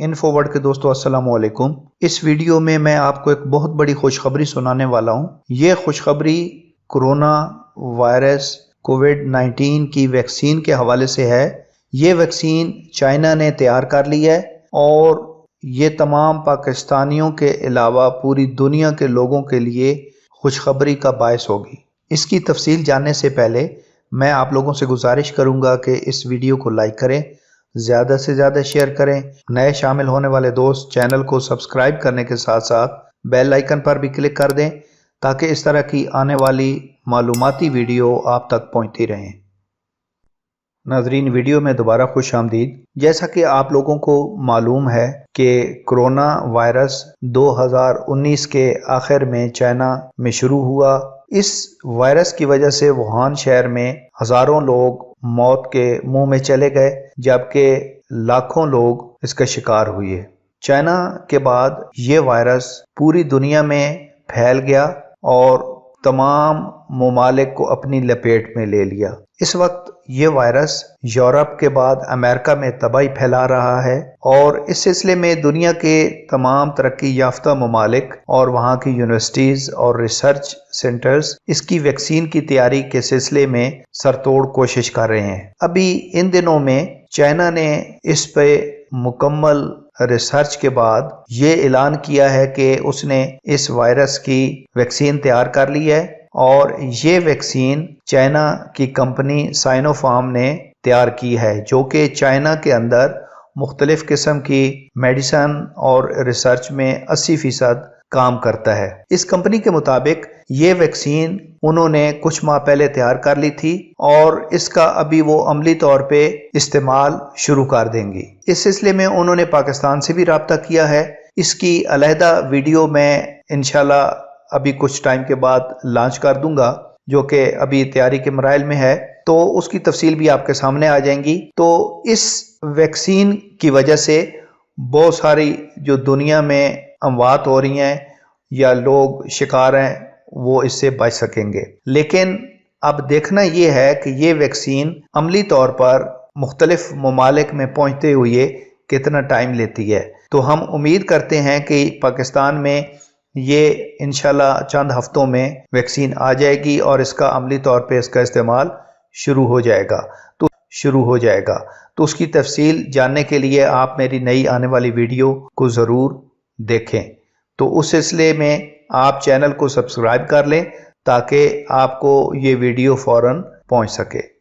Info word کے دوستو السلام علیکم۔ اس ویڈیو میں میں آپ کو ایک بہت بڑی خوشخبری سنانے والا ہوں۔ یہ خوشخبری کرونا وائرس کووڈ-19 کی ویکسین کے حوالے سے ہے۔ یہ ویکسین چائنا نے تیار کر لی ہے اور یہ تمام پاکستانیوں کے علاوہ پوری دنیا کے لوگوں کے لیے خوشخبری کا باعث ہوگی۔ اس کی تفصیل جاننے سے پہلے میں آپ لوگوں سے گزارش کروں گا کہ اس ویڈیو کو لائک کریں، زیادہ سے زیادہ شیئر کریں، نئے شامل ہونے والے دوست چینل کو سبسکرائب کرنے کے ساتھ ساتھ بیل آئیکن پر بھی کلک کر دیں تاکہ اس طرح کی آنے والی معلوماتی ویڈیو آپ تک پہنچتی رہیں۔ ناظرین، ویڈیو میں دوبارہ خوش آمدید۔ جیسا کہ آپ لوگوں کو معلوم ہے کہ کرونا وائرس 2019 کے آخر میں چائنا میں شروع ہوا۔ اس وائرس کی وجہ سے ووہان شہر میں ہزاروں لوگ موت کے منہ میں چلے گئے جبکہ لاکھوں لوگ اس کا شکار ہوئے۔ چائنا کے بعد یہ وائرس پوری دنیا میں پھیل گیا اور تمام ممالک کو اپنی لپیٹ میں لے لیا۔ اس وقت یہ وائرس یورپ کے بعد امریکہ میں تباہی پھیلا رہا ہے اور اس سلسلے میں دنیا کے تمام ترقی یافتہ ممالک اور وہاں کی یونیورسٹیز اور ریسرچ سینٹرز اس کی ویکسین کی تیاری کے سلسلے میں سرتوڑ کوشش کر رہے ہیں۔ ابھی ان دنوں میں چائنا نے اس پہ مکمل ریسرچ کے بعد یہ اعلان کیا ہے کہ اس نے اس وائرس کی ویکسین تیار کر لی ہے اور یہ ویکسین چائنا کی کمپنی سائنو فارم نے تیار کی ہے، جو کہ چائنا کے اندر مختلف قسم کی میڈیسن اور ریسرچ میں 80% کام کرتا ہے۔ اس کمپنی کے مطابق یہ ویکسین انہوں نے کچھ ماہ پہلے تیار کر لی تھی اور اس کا ابھی وہ عملی طور پہ استعمال شروع کر دیں گی۔ اس سلسلے میں انہوں نے پاکستان سے بھی رابطہ کیا ہے۔ اس کی علیحدہ ویڈیو میں انشاءاللہ ابھی کچھ ٹائم کے بعد لانچ کر دوں گا، جو کہ ابھی تیاری کے مراحل میں ہے، تو اس کی تفصیل بھی آپ کے سامنے آ جائیں گی۔ تو اس ویکسین کی وجہ سے بہت ساری جو دنیا میں اموات ہو رہی ہیں یا لوگ شکار ہیں وہ اس سے بچ سکیں گے۔ لیکن اب دیکھنا یہ ہے کہ یہ ویکسین عملی طور پر مختلف ممالک میں پہنچتے ہوئے کتنا ٹائم لیتی ہے۔ تو ہم امید کرتے ہیں کہ پاکستان میں یہ انشاءاللہ چند ہفتوں میں ویکسین آ جائے گی اور اس کا عملی طور پہ اس کا استعمال شروع ہو جائے گا۔ تو اس کی تفصیل جاننے کے لیے آپ میری نئی آنے والی ویڈیو کو ضرور دیکھیں۔ تو اس سلسلے میں آپ چینل کو سبسکرائب کر لیں تاکہ آپ کو یہ ویڈیو فوراً پہنچ سکے۔